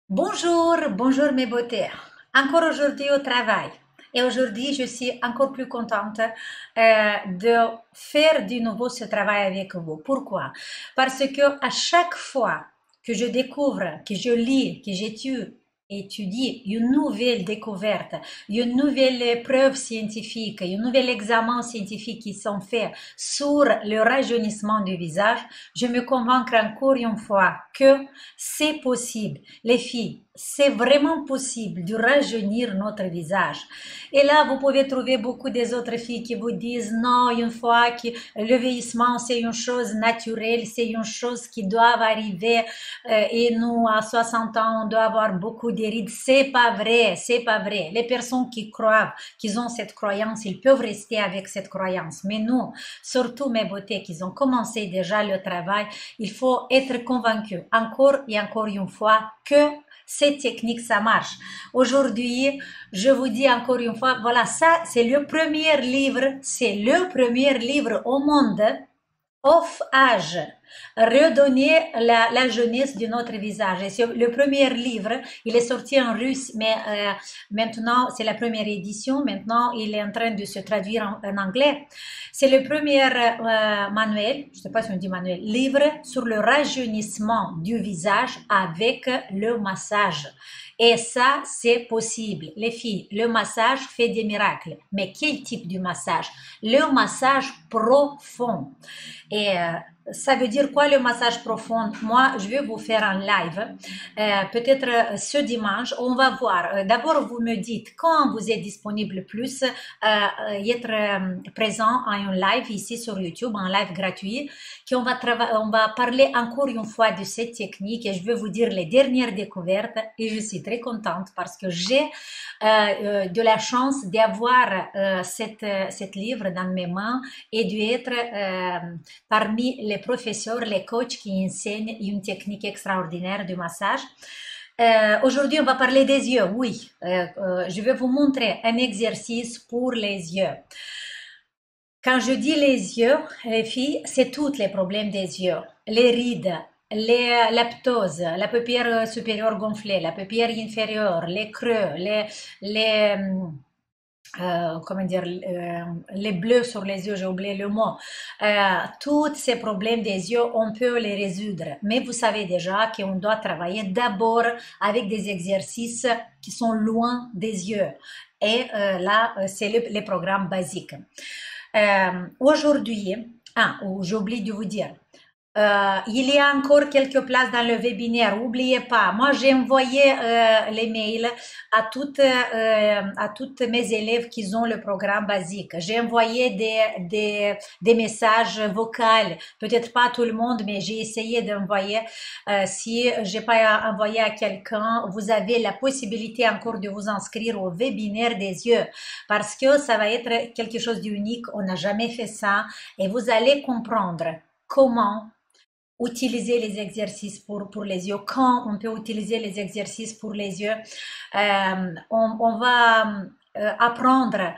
Bonjour, bonjour mes beautés. Encore aujourd'hui au travail. Et aujourd'hui, je suis encore plus contente de faire de nouveau ce travail avec vous. Pourquoi? Parce que à chaque fois que je découvre, que je lis, que étudie une nouvelle découverte, une nouvelle preuve scientifique, un nouvel examen scientifique qui sont faits sur le rajeunissement du visage, je me convainc encore une fois que c'est possible. Les filles, c'est vraiment possible de rajeunir notre visage. Et là, vous pouvez trouver beaucoup des autres filles qui vous disent non, une fois que le vieillissement, c'est une chose naturelle, c'est une chose qui doit arriver et nous, à 60 ans, on doit avoir beaucoup de rides. C'est pas vrai, c'est pas vrai. Les personnes qui croient, qui ont cette croyance, ils peuvent rester avec cette croyance. Mais nous, surtout mes beautés qui ont commencé déjà le travail, il faut être convaincu encore et encore une fois que cette technique, ça marche. Aujourd'hui, je vous dis encore une fois, voilà, ça, c'est le premier livre au monde off-âge, redonner la jeunesse de notre visage. Et c'est le premier livre, il est sorti en russe, mais maintenant, c'est la première édition, maintenant, il est en train de se traduire en anglais. C'est le premier manuel, je ne sais pas si on dit manuel, livre sur le rajeunissement du visage avec le massage. Et ça, c'est possible. Les filles, le massage fait des miracles. Mais quel type de massage? Le massage profond. Et ça veut dire quoi le massage profond? Moi, je vais vous faire un live. Peut-être ce dimanche, on va voir. D'abord, vous me dites quand vous êtes disponible plus, être présent à un live ici sur YouTube, un live gratuit, qu'on va on va parler encore une fois de cette technique et je vais vous dire les dernières découvertes et je suis très contente parce que j'ai de la chance d'avoir cette livre dans mes mains et d'être parmi les professeurs, les coachs qui enseignent une technique extraordinaire de massage. Aujourd'hui, on va parler des yeux. Oui, je vais vous montrer un exercice pour les yeux. Quand je dis les yeux, les filles, c'est tous les problèmes des yeux. Les rides, la ptose, la paupière supérieure gonflée, la paupière inférieure, les creux, les comment dire, les bleus sur les yeux, j'ai oublié le mot. Tous ces problèmes des yeux, on peut les résoudre. Mais vous savez déjà qu'on doit travailler d'abord avec des exercices qui sont loin des yeux. Et là, c'est les programmes basiques. Aujourd'hui, j'oublie de vous dire, il y a encore quelques places dans le webinaire. N'oubliez pas, moi j'ai envoyé les mails à toutes mes élèves qui ont le programme basique. J'ai envoyé des messages vocaux. Peut-être pas à tout le monde, mais j'ai essayé d'envoyer. Si j'ai pas envoyé à quelqu'un, vous avez la possibilité encore de vous inscrire au webinaire des yeux parce que ça va être quelque chose d'unique. On n'a jamais fait ça et vous allez comprendre comment utiliser les exercices pour les yeux, quand on peut utiliser les exercices pour les yeux. On va apprendre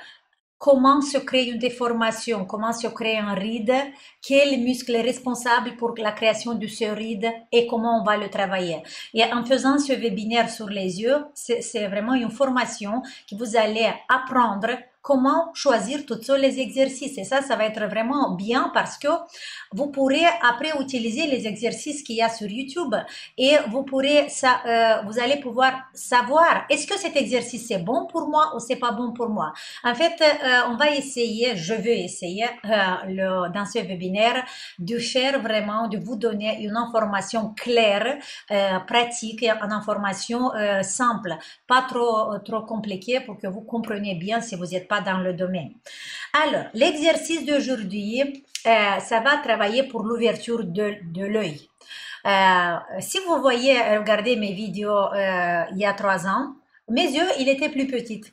comment se crée une déformation, comment se crée un ride, quel muscle est responsable pour la création de ce ride et comment on va le travailler. Et en faisant ce webinaire sur les yeux, c'est vraiment une formation que vous allez apprendre comment choisir tous les exercices. Et ça va être vraiment bien parce que vous pourrez après utiliser les exercices qu'il y a sur YouTube et vous allez pouvoir savoir est-ce que cet exercice est bon pour moi ou c'est pas bon pour moi. En fait, on va essayer, je veux essayer dans ce webinaire de faire vraiment, de vous donner une information claire, pratique, une information simple, pas trop compliquée pour que vous compreniez bien si vous n'êtes pas dans le domaine. Alors, l'exercice d'aujourd'hui, ça va travailler pour l'ouverture de l'œil. Si vous voyez, regardez mes vidéos il y a 3 ans, mes yeux, ils étaient plus petits.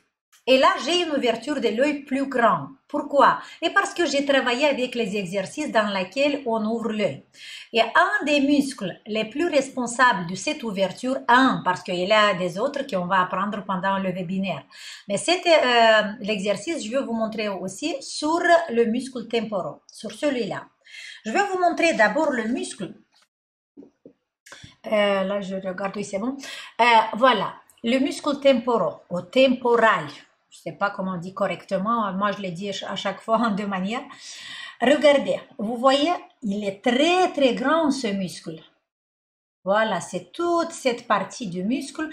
Et là, j'ai une ouverture de l'œil plus grande. Pourquoi? Et parce que j'ai travaillé avec les exercices dans lesquels on ouvre l'œil. Et un des muscles les plus responsables de cette ouverture, parce qu'il y a des autres qu'on va apprendre pendant le webinaire. Mais c'était l'exercice, je vais vous montrer aussi sur le muscle temporal, sur celui-là. Je vais vous montrer d'abord le muscle Là, je regarde, oui, c'est bon. Voilà, le muscle temporal ou temporal. Je ne sais pas comment on dit correctement. Moi, je l'ai dit à chaque fois en deux manières. Regardez, vous voyez, il est très, très grand, ce muscle. Voilà, c'est toute cette partie du muscle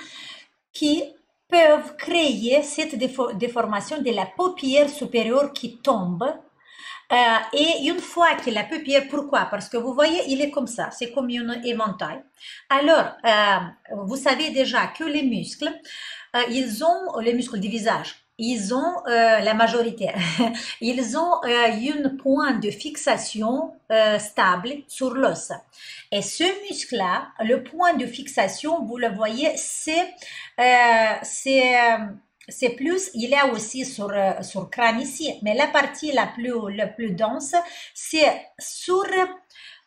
qui peuvent créer cette déformation de la paupière supérieure qui tombe. Et une fois que la paupière, pourquoi? Parce que vous voyez, il est comme ça, c'est comme un éventail. Alors, vous savez déjà que les muscles, ils ont, les muscles du visage, ils ont, la majorité, ils ont une point de fixation stable sur l'os. Et ce muscle-là, le point de fixation, vous le voyez, c'est plus, il est aussi sur crâne ici, mais la partie la plus dense, c'est sur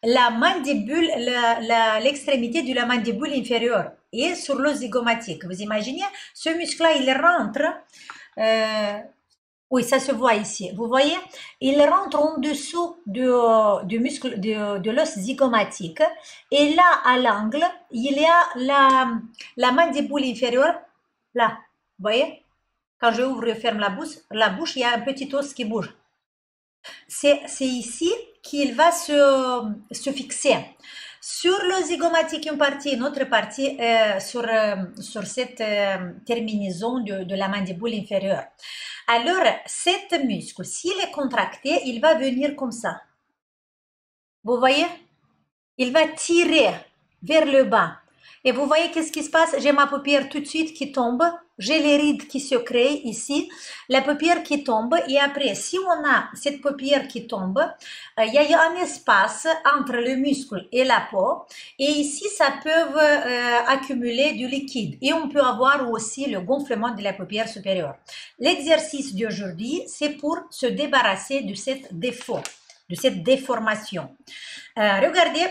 la mandibule, l'extrémité de la mandibule inférieure et sur l'os zygomatique. Vous imaginez, ce muscle-là, il rentre, oui, ça se voit ici. Vous voyez, il rentre en dessous du muscle de l'os zygomatique. Et là, à l'angle, il y a la mandibule inférieure, là. Vous voyez? Quand je ouvre et ferme la bouche, il y a un petit os qui bouge. C'est ici qu'il va se fixer. Sur le zygomatique, une partie, une autre partie sur cette terminaison de la mandibule inférieure. Alors, cet muscle, s'il est contracté, il va venir comme ça. Vous voyez? Il va tirer vers le bas. Et vous voyez qu'est-ce qui se passe? J'ai ma paupière tout de suite qui tombe. J'ai les rides qui se créent ici. La paupière qui tombe. Et après, si on a cette paupière qui tombe, il y a un espace entre le muscle et la peau. Et ici, ça peut accumuler du liquide. Et on peut avoir aussi le gonflement de la paupière supérieure. L'exercice d'aujourd'hui, c'est pour se débarrasser de cette défaut, de cette déformation. Regardez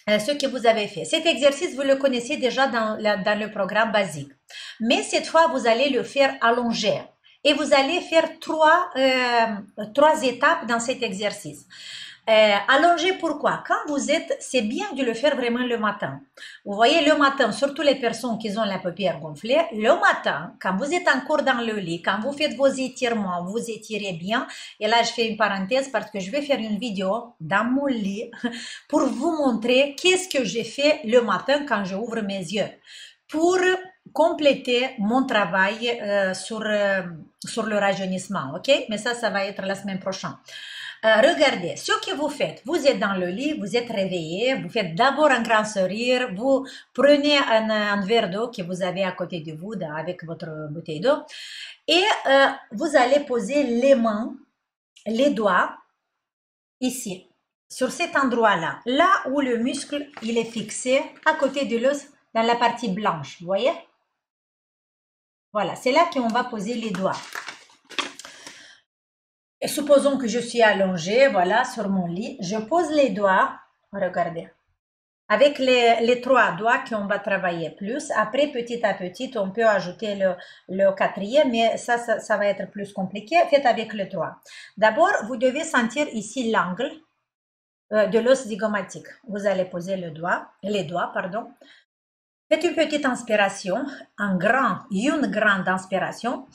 ce que vous avez fait. Cet exercice, vous le connaissez déjà dans le programme basique. Mais cette fois, vous allez le faire allongé. Et vous allez faire trois étapes dans cet exercice. Allongé, pourquoi? Quand vous êtes, c'est bien de le faire vraiment le matin. Vous voyez, le matin, surtout les personnes qui ont la paupière gonflée, le matin, quand vous êtes encore dans le lit, quand vous faites vos étirements, vous étirez bien. Et là, je fais une parenthèse parce que je vais faire une vidéo dans mon lit pour vous montrer qu'est-ce que j'ai fait le matin quand j'ouvre mes yeux pour compléter mon travail sur le rajeunissement, ok? Mais ça va être la semaine prochaine. Regardez, ce que vous faites, vous êtes dans le lit, vous êtes réveillé, vous faites d'abord un grand sourire, vous prenez un verre d'eau que vous avez à côté de vous avec votre bouteille d'eau et vous allez poser les mains, les doigts ici, sur cet endroit-là, là où le muscle il est fixé à côté de l'os dans la partie blanche, vous voyez? Voilà, c'est là qu'on va poser les doigts. Et supposons que je suis allongée, voilà, sur mon lit. Je pose les doigts, regardez, avec les trois doigts qu'on va travailler plus. Après, petit à petit, on peut ajouter le quatrième, mais ça va être plus compliqué. Faites avec les trois. D'abord, vous devez sentir ici l'angle de l'os zygomatique. Vous allez poser les doigts. Faites une petite inspiration, une grande inspiration.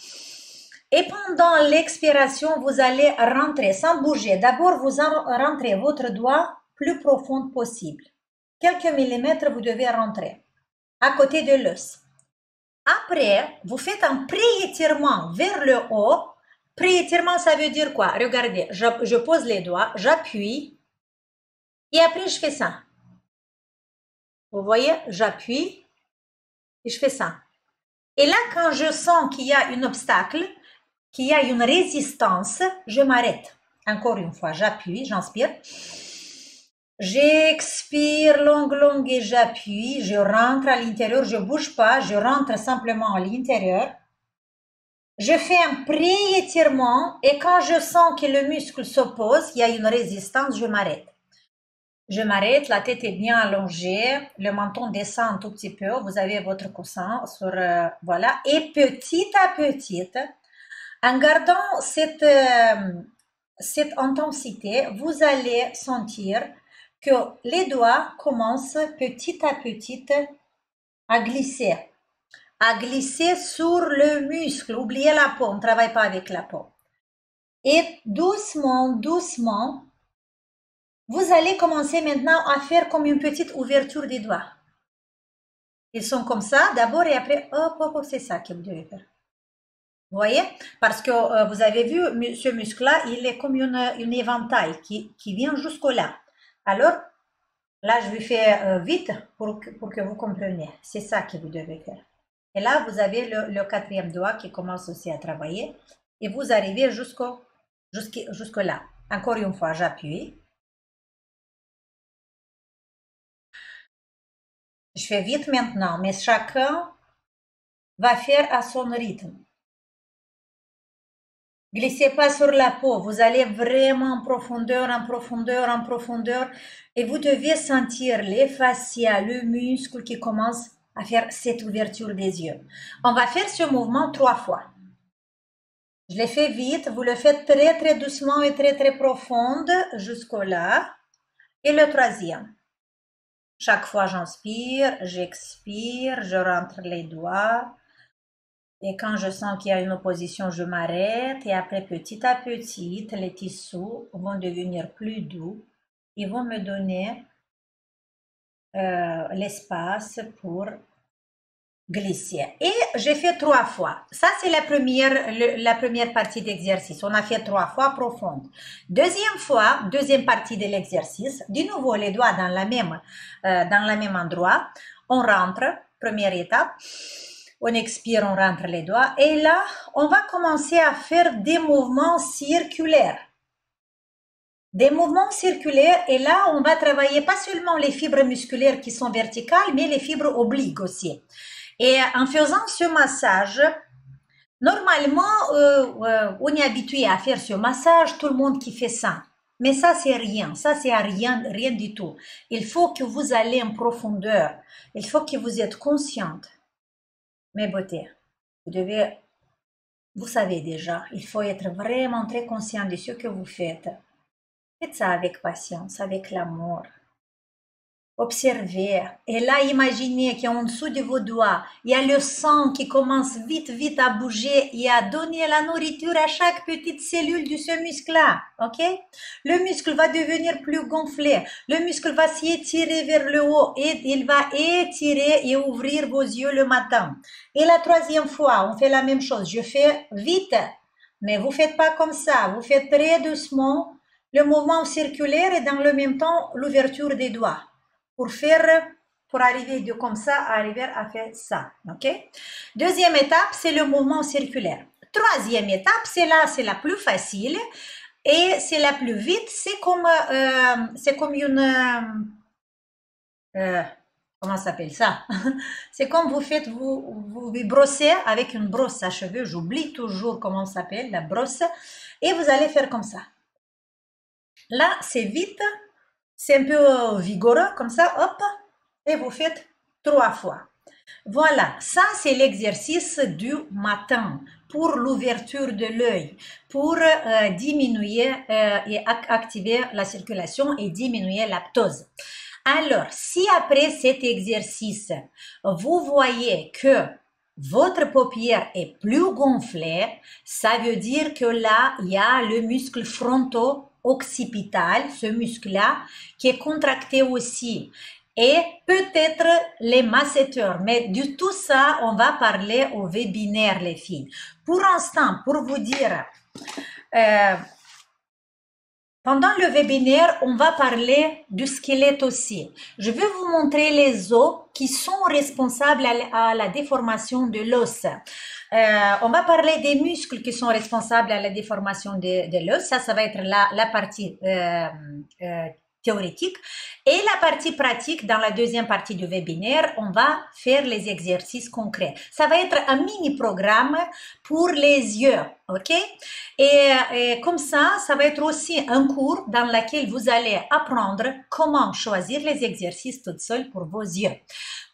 Et pendant l'expiration, vous allez rentrer sans bouger. D'abord, vous rentrez votre doigt plus profond possible. Quelques millimètres, vous devez rentrer à côté de l'os. Après, vous faites un pré-étirement vers le haut. Pré-étirement, ça veut dire quoi? Regardez, je pose les doigts, j'appuie et après, je fais ça. Vous voyez, j'appuie et je fais ça. Et là, quand je sens qu'il y a un obstacle, qu'il y a une résistance, je m'arrête. Encore une fois, j'appuie, j'inspire. J'expire long et j'appuie. Je rentre à l'intérieur, je ne bouge pas, je rentre simplement à l'intérieur. Je fais un pré-étirement et quand je sens que le muscle s'oppose, il y a une résistance, je m'arrête. Je m'arrête, la tête est bien allongée, le menton descend un tout petit peu, vous avez votre coussin sur, voilà. Et petit à petit, en gardant cette intensité, vous allez sentir que les doigts commencent petit à petit à glisser sur le muscle. Oubliez la peau, on ne travaille pas avec la peau. Et doucement, doucement, vous allez commencer maintenant à faire comme une petite ouverture des doigts. Ils sont comme ça d'abord et après, hop, hop, hop, c'est ça que vous devez faire. Vous voyez? Parce que vous avez vu, ce muscle-là, il est comme une éventail qui vient jusqu'au là. Alors, là, je vais faire vite pour que vous compreniez. C'est ça que vous devez faire. Et là, vous avez le quatrième doigt qui commence aussi à travailler. Et vous arrivez jusque là. Encore une fois, j'appuie. Je fais vite maintenant, mais chacun va faire à son rythme. Glissez pas sur la peau, vous allez vraiment en profondeur, en profondeur, en profondeur, et vous devez sentir les fascias, le muscle qui commence à faire cette ouverture des yeux. On va faire ce mouvement 3 fois. Je l'ai fait vite, vous le faites très très doucement et très très profonde jusqu'au là. Et le troisième. Chaque fois j'inspire, j'expire, je rentre les doigts. Et quand je sens qu'il y a une opposition, je m'arrête. Et après, petit à petit, les tissus vont devenir plus doux. Ils vont me donner l'espace pour glisser. Et j'ai fait 3 fois. Ça, c'est la première partie d'exercice. On a fait 3 fois profonde. Deuxième fois, deuxième partie de l'exercice. De nouveau, les doigts dans le même endroit. On rentre, première étape. On expire, on rentre les doigts. Et là, on va commencer à faire des mouvements circulaires. Des mouvements circulaires. Et là, on va travailler pas seulement les fibres musculaires qui sont verticales, mais les fibres obliques aussi. Et en faisant ce massage, normalement, on est habitué à faire ce massage, tout le monde qui fait ça. Mais ça, c'est rien. Ça, c'est rien du tout. Il faut que vous allez en profondeur. Il faut que vous êtes consciente. Mes beautés, vous savez déjà, il faut être vraiment très conscient de ce que vous faites. Faites ça avec patience, avec l'amour. Observez. Et là, imaginez qu'en dessous de vos doigts, il y a le sang qui commence vite, vite à bouger et à donner la nourriture à chaque petite cellule de ce muscle-là. OK? Le muscle va devenir plus gonflé. Le muscle va s'étirer vers le haut et il va étirer et ouvrir vos yeux le matin. Et la troisième fois, on fait la même chose. Je fais vite, mais vous faites pas comme ça. Vous faites très doucement le mouvement circulaire et dans le même temps, l'ouverture des doigts. Pour arriver de comme ça, arriver à faire ça. OK? Deuxième étape, c'est le mouvement circulaire. Troisième étape, c'est la plus facile et c'est la plus vite. C'est comme une... comment ça s'appelle ça? C'est comme vous brossez avec une brosse à cheveux. J'oublie toujours comment ça s'appelle, la brosse. Et vous allez faire comme ça. Là, c'est vite. C'est un peu vigoureux, comme ça, hop, et vous faites 3 fois. Voilà, ça c'est l'exercice du matin pour l'ouverture de l'œil, pour diminuer et activer la circulation et diminuer la ptose. Alors, si après cet exercice, vous voyez que votre paupière est plus gonflée, ça veut dire que là, il y a le muscle fronto-occipital, ce muscle-là, qui est contracté aussi. Et peut-être les masséteurs. Mais de tout ça, on va parler au webinaire, les filles. Pour l'instant, pour vous dire, pendant le webinaire, on va parler du squelette aussi. Je vais vous montrer les os qui sont responsables à la déformation de l'os. On va parler des muscles qui sont responsables à la déformation de l'os. Ça va être la partie théorique. Et la partie pratique, dans la deuxième partie du webinaire, on va faire les exercices concrets. Ça va être un mini-programme pour les yeux, ok? Et comme ça va être aussi un cours dans lequel vous allez apprendre comment choisir les exercices toute seule pour vos yeux.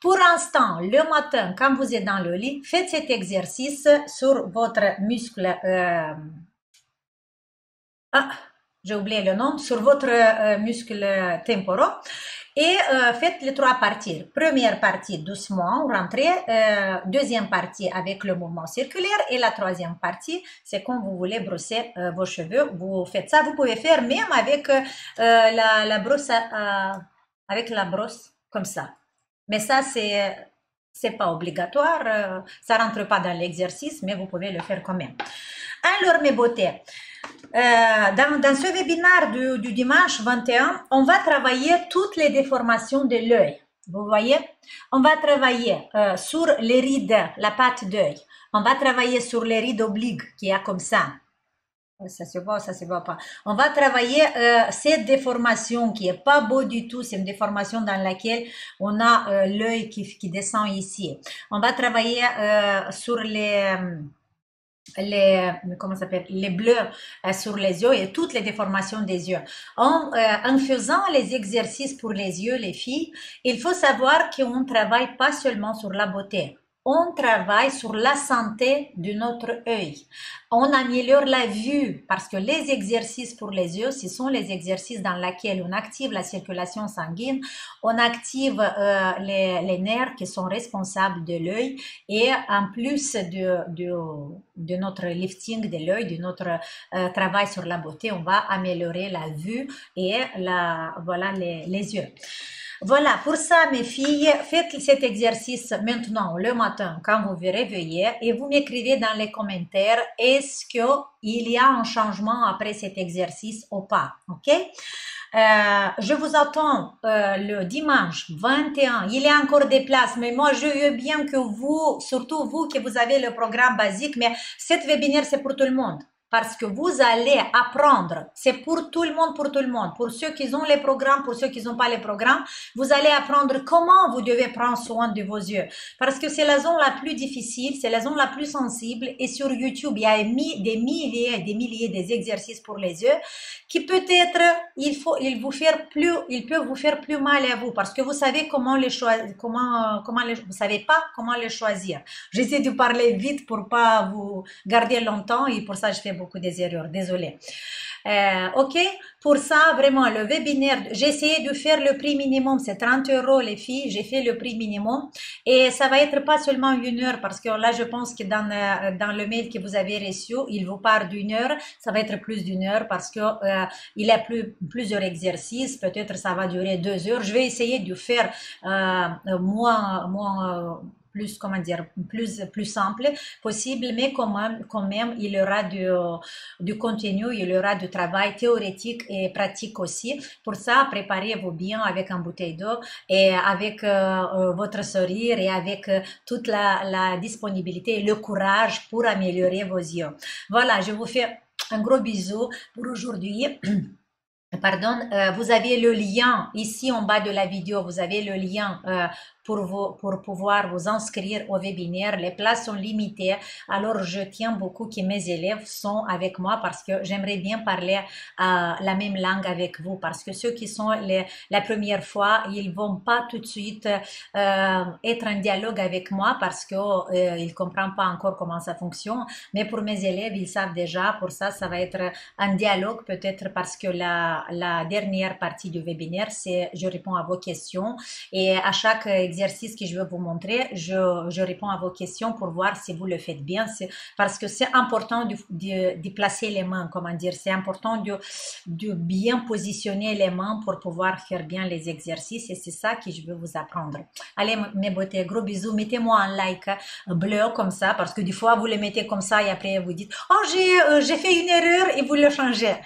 Pour l'instant, le matin, quand vous êtes dans le lit, faites cet exercice sur votre muscle. j'ai oublié le nom, sur votre muscle temporaux. Et faites les trois parties. Première partie doucement, rentrez. Deuxième partie avec le mouvement circulaire. Et la troisième partie, c'est quand vous voulez brosser vos cheveux. Vous faites ça. Vous pouvez faire même avec la brosse, avec la brosse comme ça. Mais ça, c'est pas obligatoire. Ça rentre pas dans l'exercice, mais vous pouvez le faire quand même. Alors, mes beautés. Dans ce webinaire du dimanche 21, on va travailler toutes les déformations de l'œil. Vous voyez, on va travailler sur les rides, la patte d'œil. On va travailler sur les rides obliques qu'il y a comme ça. Ça se voit pas. On va travailler cette déformation qui est pas beau du tout. C'est une déformation dans laquelle on a l'œil qui descend ici. On va travailler sur comment s'appelle, les bleus sur les yeux et toutes les déformations des yeux. En faisant les exercices pour les yeux, les filles, il faut savoir qu'on travaille pas seulement sur la beauté. On travaille sur la santé de notre œil. On améliore la vue parce que les exercices pour les yeux, ce sont les exercices dans lesquels on active la circulation sanguine, on active les nerfs qui sont responsables de l'œil et en plus de notre lifting de l'œil, de notre travail sur la beauté, on va améliorer la vue et voilà les yeux. Voilà, pour ça, mes filles, faites cet exercice maintenant, le matin, quand vous vous réveillez, et vous m'écrivez dans les commentaires, est-ce qu'il y a un changement après cet exercice ou pas, ok? Je vous attends le dimanche 21. Il y a encore des places, mais moi, je veux bien que vous, surtout vous qui vous avez le programme basique, mais cette webinaire, c'est pour tout le monde. Parce que vous allez apprendre, c'est pour tout le monde, pour ceux qui ont les programmes, pour ceux qui n'ont pas les programmes, vous allez apprendre comment vous devez prendre soin de vos yeux. Parce que c'est la zone la plus difficile, c'est la zone la plus sensible et sur YouTube, il y a des milliers et des milliers d'exercices pour les yeux qui peut-être, il peut vous faire plus mal à vous parce que vous savez comment les choisir, vous savez pas comment les choisir. J'essaie de parler vite pour pas vous garder longtemps et pour ça je fais beaucoup des erreurs, désolé. Ok, pour ça, vraiment, le webinaire, j'ai essayé de faire le prix minimum, c'est 30 € les filles, j'ai fait le prix minimum et ça va être pas seulement 1 heure parce que là, je pense que dans le mail que vous avez reçu, il vous parle d'1 heure, ça va être plus d'1 heure parce que il y a plusieurs exercices, peut-être ça va durer 2 heures. Je vais essayer de faire moins plus, comment dire, plus simple possible, mais quand même, il y aura du contenu, il y aura du travail théorique et pratique aussi. Pour ça, préparez-vous bien avec une bouteille d'eau et avec votre sourire et avec toute la disponibilité et le courage pour améliorer vos yeux. Voilà, je vous fais un gros bisou pour aujourd'hui. Pardon, vous avez le lien ici en bas de la vidéo, vous avez le lien pour pouvoir vous inscrire au webinaire. Les places sont limitées, alors je tiens beaucoup que mes élèves sont avec moi parce que j'aimerais bien parler la même langue avec vous parce que ceux qui sont la première fois, ils vont pas tout de suite être en dialogue avec moi parce que ils comprennent pas encore comment ça fonctionne, mais pour mes élèves, ils savent déjà. Pour ça, ça va être un dialogue peut-être parce que la dernière partie du webinaire, c'est je réponds à vos questions et à chaque exercice que je vais vous montrer, je réponds à vos questions pour voir si vous le faites bien, parce que c'est important de placer les mains, comment dire, c'est important de bien positionner les mains pour pouvoir faire bien les exercices et c'est ça que je veux vous apprendre. Allez mes beautés, gros bisous, mettez-moi un like bleu comme ça, parce que des fois vous le mettez comme ça et après vous dites « Oh, j'ai fait une erreur » et vous le changez.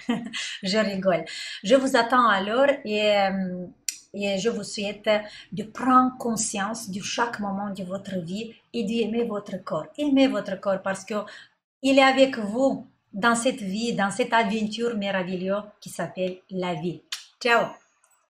Je rigole. Je vous attends alors et je vous souhaite de prendre conscience de chaque moment de votre vie et d'aimer votre corps. Aimez votre corps parce que il est avec vous dans cette vie, dans cette aventure merveilleuse qui s'appelle la vie. Ciao!